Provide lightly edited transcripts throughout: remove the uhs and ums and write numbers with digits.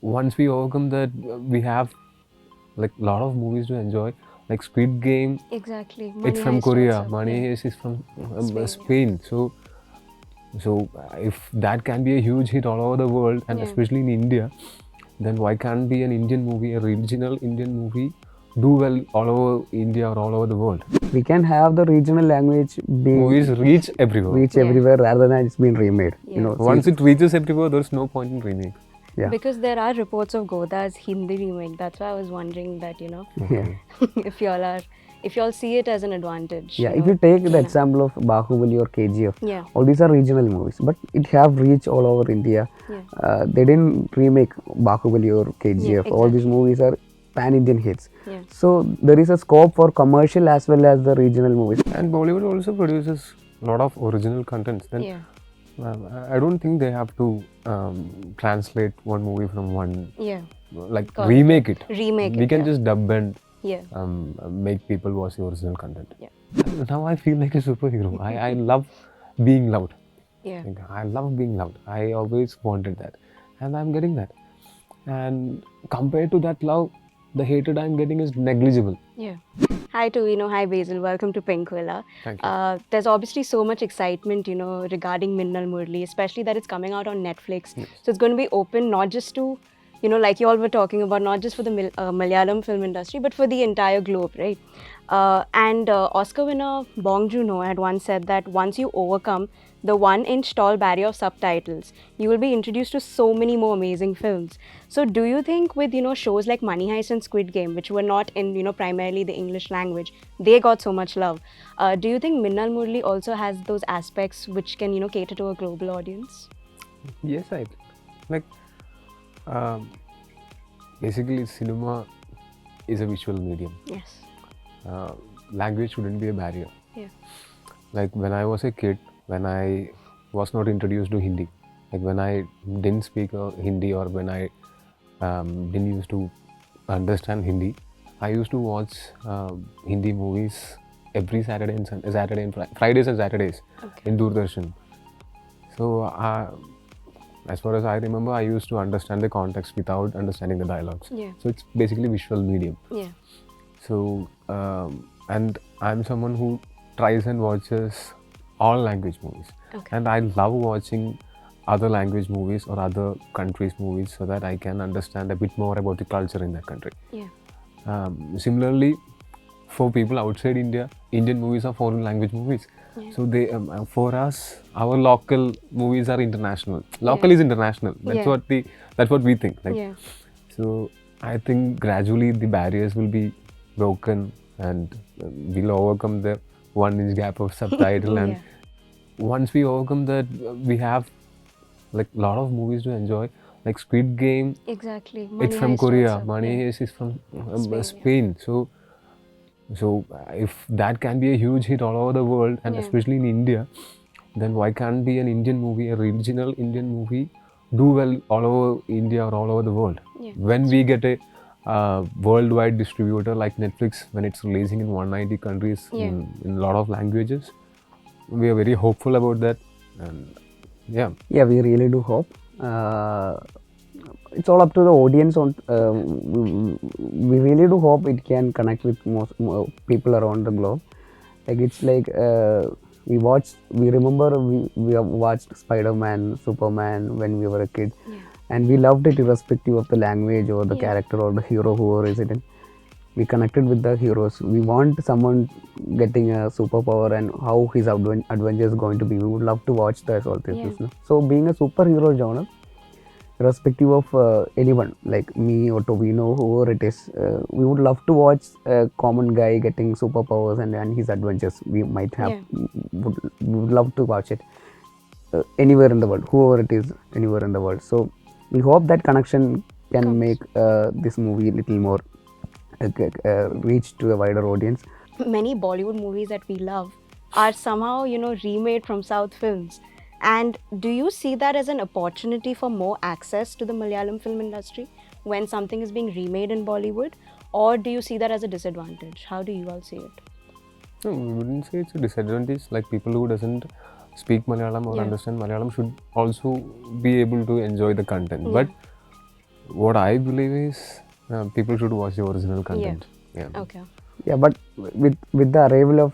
once we overcome that, we have like a lot of movies to enjoy. Like Squid Game, Exactly. it's Money from Heist Korea. also. Money Yeah. Heist is from Spain. Spain. So if that can be a huge hit all over the world, and Yeah. especially in India, then why can't be an Indian movie, a regional Indian movie, do well all over India or all over the world? We can have the regional language be Movies reach everywhere. reach Yeah. everywhere rather than it's been remade. Yeah. You know, Once it reaches everywhere, there's no point in remake. yeah. Because there are reports of Godda's Hindi remake. That's why I was wondering that, Yeah. if y'all see it as an advantage. Yeah, if you take the example of Bahubali or KGF, Yeah. all these are regional movies, but it have reached all over India. Yeah. They didn't remake Bahubali or KGF. All these movies are pan-Indian hits. Yeah. So there is a scope for commercial as well as the regional movies. And Bollywood also produces a lot of original contents. Then Yeah. I don't think they have to translate one movie from one, Yeah. like remake it. Remake We it, can yeah. just dub and Yeah. make people watch the original content. Yeah. Now I feel like a superhero. I love being loved. Yeah. Like, I love being loved. I always wanted that, and I'm getting that. And compared to that love, the hatred I'm getting is negligible. Yeah. Hi Tuvino, hi Basil, welcome to Pinkvilla. Thank you. There's obviously so much excitement, regarding Minnal Murli, especially that it's coming out on Netflix. Yes. So it's going to be open not just to, like you all were talking about, not just for the Malayalam film industry, but for the entire globe, right? And Oscar winner Bong Joon-ho had once said that once you overcome the 1-inch tall barrier of subtitles, you will be introduced to so many more amazing films. So do you think with, shows like Money Heist and Squid Game, which were not in, primarily the English language, they got so much love. Do you think Minnal Murli also has those aspects which can, cater to a global audience? Yes, I like. Basically, cinema is a visual medium. Yes. Language shouldn't be a barrier. Yeah. Like when I was a kid, when I was not introduced to Hindi, like when I didn't speak Hindi, or when I didn't used to understand Hindi, I used to watch Hindi movies every Saturday and Fridays and Saturdays in Doordarshan. So as far as I remember, I used to understand the context without understanding the dialogues. Yeah. So it's basically visual medium. Yeah. So and I'm someone who tries and watches all language movies. Okay. And I love watching other language movies or other countries' movies so that I can understand a bit more about the culture in that country. Yeah. Similarly, for people outside India, Indian movies are foreign language movies. Yeah. So they, for us, our local movies are international. Local is international. That's what we think. Like, Yeah. so I think gradually the barriers will be broken, and we'll overcome the 1-inch gap of subtitle. And once we overcome that, we have like a lot of movies to enjoy. Like Squid Game, Exactly. it's from Korea. Money Heist is from Spain. So if that can be a huge hit all over the world, and especially in India, then why can't be an Indian movie, a regional Indian movie, do well all over India or all over the world? Yeah. When we get a worldwide distributor like Netflix, when it's releasing in 190 countries in a lot of languages, we are very hopeful about that. And yeah, we really do hope. It's all up to the audience. We really do hope it can connect with more people around the globe. Like it's like we remember we have watched Spider-Man, Superman when we were a kid, and we loved it irrespective of the language or the character or the hero, whoever is it. We connected with the heroes. We want someone getting a superpower and how his adventure is going to be. We would love to watch that all this. So being a superhero genre, irrespective of anyone like me or Tovino, whoever it is, we would love to watch a common guy getting superpowers and his adventures. We might have, we would love to watch it anywhere in the world, whoever it is, anywhere in the world. So we hope that connection can make this movie a little more reach to a wider audience. Many Bollywood movies that we love are somehow, remade from South films. And do you see that as an opportunity for more access to the Malayalam film industry when something is being remade in Bollywood? Or do you see that as a disadvantage? How do you all see it? no, we wouldn't say it's a disadvantage. Like people who doesn't speak Malayalam or understand Malayalam should also be able to enjoy the content. But what I believe is people should watch the original content. Yeah. Okay. Yeah, but with the arrival of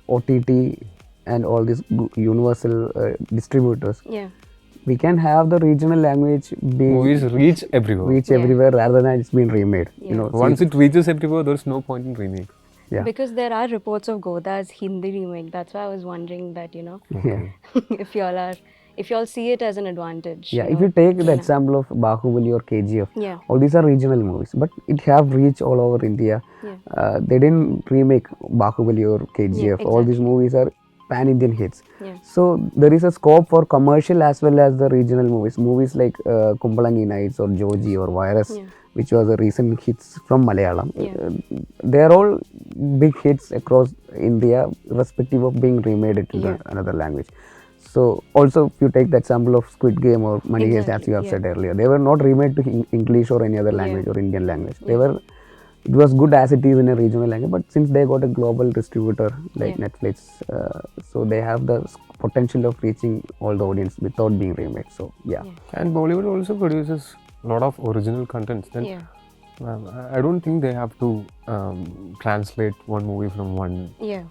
OTT and all these universal distributors, Yeah. we can have the regional language be Movies reach everywhere. reach Yeah. everywhere rather than it's been remade. Yeah. You know, Once it reaches everywhere, there's no point in remake. yeah. Because there are reports of Godda's Hindi remake. That's why I was wondering that, Yeah. if y'all see it as an advantage. Yeah, you if know. you take the example of Bahubali or KGF, Yeah. all these are regional movies, but it have reached all over India. Yeah. They didn't remake Bahubali or KGF. All these exactly. movies are pan-Indian hits. Yeah. So there is a scope for commercial as well as the regional movies. Movies like Kumbalangi Nights or Joji or Virus, Yeah. which was a recent hits from Malayalam. Yeah. They are all big hits across India, irrespective of being remade into Yeah. another language. So also, if you take the example of Squid Game or Money Heist, as Exactly, you have yeah. said earlier, they were not remade to English or any other language Yeah. or Indian language. They were, it was good as it is in a regional language, but since they got a global distributor like Yeah. Netflix, so they have the potential of reaching all the audience without being remade. So yeah, And Bollywood also produces a lot of original contents. Then Yeah. I don't think they have to translate one movie from one, Yeah.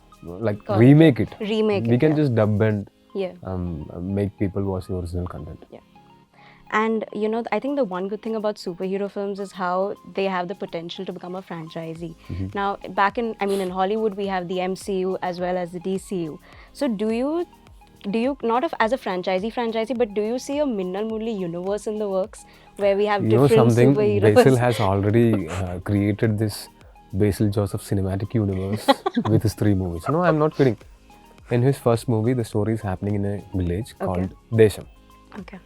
like Correct. remake it. Remake We it, can yeah. just dub and Yeah. make people watch the original content. And I think the one good thing about superhero films is how they have the potential to become a franchisee. Now, in Hollywood, we have the MCU as well as the DCU. So, do you not as a franchisee, but do you see a Minnal Murli universe in the works where we have You know different something? superheroes? Basil has already created this Basil Joseph cinematic universe with his 3 movies. No, I'm not kidding. In his first movie, the story is happening in a village called Desham. Okay.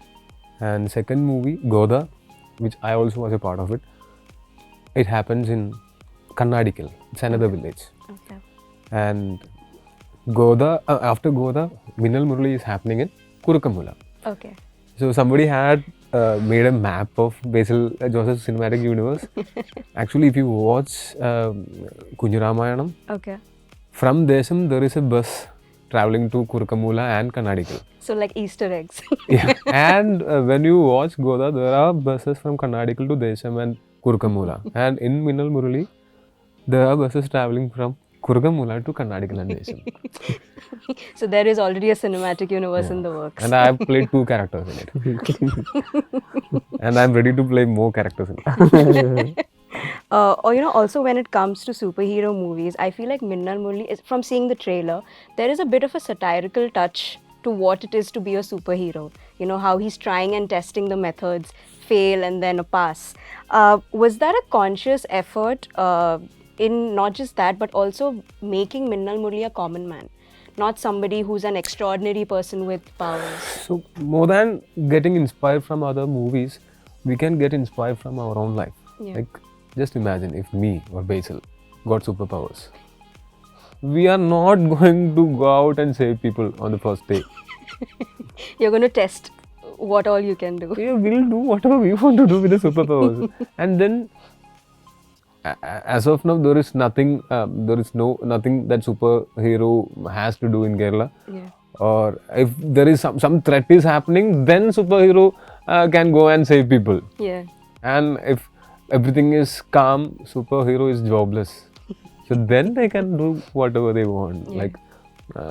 And second movie, Goda, which I also was a part of it, it happens in Kannadikal. It's another village. Okay. And Goda, after Goda, Minnal Murli is happening in Kurukamula. Okay. So somebody had made a map of Basil Joseph's cinematic universe. Actually, if you watch Kunjuramayanam, Okay. from Desham there is a bus traveling to Kurukamula and Kannadikal. So, like Easter eggs. Yeah. And when you watch Goda, there are buses from Kannadikal to Desham and Kurukamula. And in Minnal Murali, there are buses traveling from Kurukamula to Kannadikal and Desham. So, there is already a cinematic universe in the works. And I have played 2 characters in it. And I'm ready to play more characters in it. Also when it comes to superhero movies, I feel like Minnal Murli is, from seeing the trailer, there is a bit of a satirical touch to what it is to be a superhero. How he's trying and testing the methods, fail and then a pass. Was that a conscious effort in not just that, but also making Minnal Murli a common man? Not somebody who's an extraordinary person with powers. So, more than getting inspired from other movies, we can get inspired from our own life. Yeah. Like, just imagine if me or Basil got superpowers. We are not going to go out and save people on the first day. You're going to test what all you can do. We will do whatever we want to do with the superpowers. And then, as of now, there is nothing. Nothing that superhero has to do in Kerala. Yeah. Or if there is some threat is happening, then superhero can go and save people. Yeah. And if everything is calm, superhero is jobless. So then they can do whatever they want. Yeah.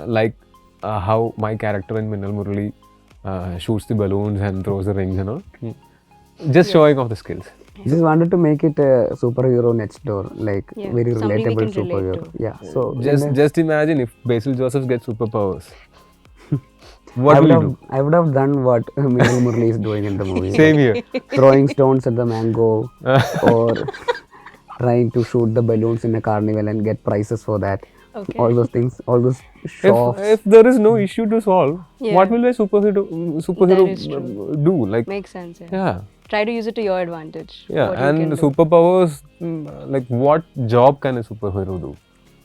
Like how my character in Minnal Murali shoots the balloons and throws the rings and all. Just showing off the skills. just wanted to make it a superhero next door, like Yeah, very somebody we relatable can relate superhero. to. Yeah. So Just imagine if Basil Joseph gets superpowers. I What would will have you do? I would have done what Minnal Murli is doing in the movie. Same here. Throwing stones at the mango or trying to shoot the balloons in a carnival and get prizes for that. Okay. All those things, all those show-offs. If there is no issue to solve, Yeah. what will a superhero That is true. do? Like, Makes sense. Yeah. yeah. Try to use it to your advantage. Yeah, what you and can do. superpowers, like what job can a superhero do?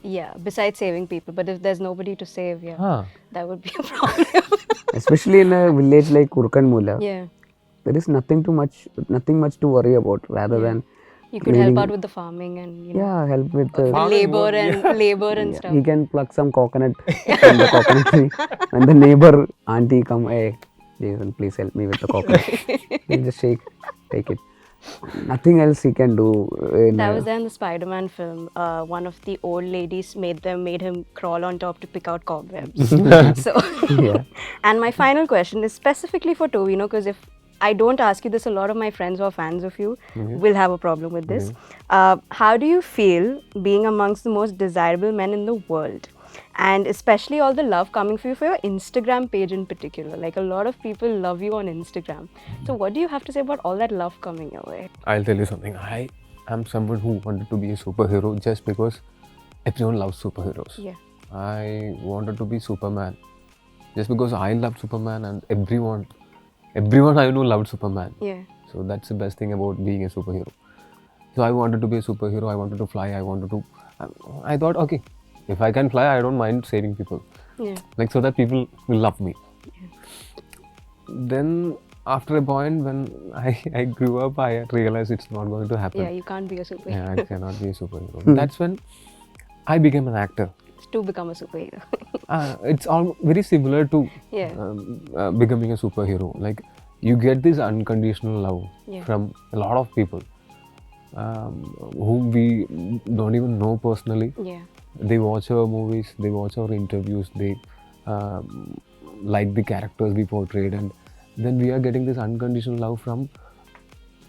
Yeah, besides saving people. But if there's nobody to save, yeah, Huh. that would be a problem. Especially in a village like Kurkanmula, Yeah. there is nothing much to worry about rather than You could help cleaning- out with the farming and help with the labor and stuff. he can pluck some coconut from the coconut tree. When the neighbor auntie come, hey, Jason, please help me with the coconut. He just take it. Nothing else he can do. That was there in the Spider-Man film. One of the old ladies made him crawl on top to pick out cobwebs. So, Yeah. and my final question is specifically for Tovino, because if I don't ask you this, a lot of my friends who are fans of you will have a problem with this. How do you feel being amongst the most desirable men in the world? And especially all the love coming for you for your Instagram page in particular. Like a lot of people love you on Instagram. So what do you have to say about all that love coming your way? I'll tell you something. I am someone who wanted to be a superhero just because everyone loves superheroes. Yeah. I wanted to be Superman just because I loved Superman and everyone I know loved Superman. Yeah. So that's the best thing about being a superhero. So I wanted to be a superhero. I wanted to fly. I thought, okay, if I can fly, I don't mind saving people. Yeah. Like so that people will love me. Then after a point when I grew up, I realized it's not going to happen. Yeah, you can't be a superhero. Yeah, I cannot be a superhero. That's when I became an actor. To become a superhero. It's all very similar to Yeah. becoming a superhero. Like you get this unconditional love Yeah. from a lot of people whom we don't even know personally. Yeah. They watch our movies, they watch our interviews, they like the characters we portrayed, and then we are getting this unconditional love from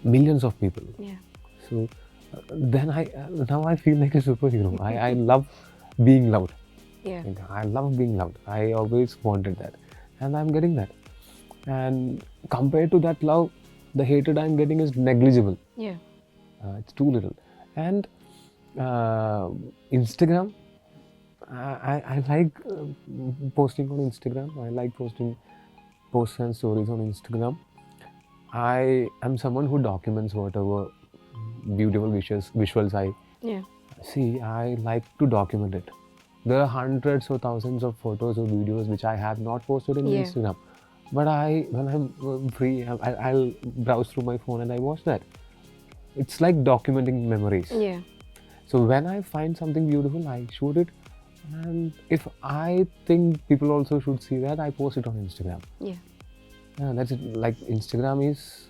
millions of people. Yeah. So then now I feel like a superhero. I love being loved. Yeah. Like, I love being loved. I always wanted that, and I'm getting that. And compared to that love, the hatred I'm getting is negligible. Yeah. It's too little. And Instagram, I like posting on Instagram. I like posting posts and stories on Instagram. I am someone who documents whatever beautiful visuals I Yeah. see. I like to document it. There are hundreds or thousands of photos or videos which I have not posted in Yeah. Instagram. But when I'm free, I'll browse through my phone and I watch that. It's like documenting memories. Yeah. So when I find something beautiful, I shoot it. And if I think people also should see that, I post it on Instagram. Yeah. Yeah, that's it. Like Instagram is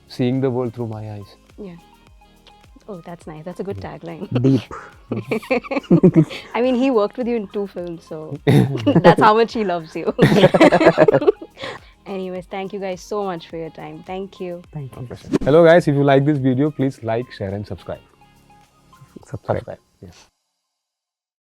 seeing the world through my eyes. Yeah. Oh, that's nice. That's a good tagline. Deep. I mean, he worked with you in 2 films, so that's how much he loves you. Anyways, thank you guys so much for your time. Thank you. Thank you. Hello guys, if you like this video, please like, share and subscribe. Subscribe. Yes.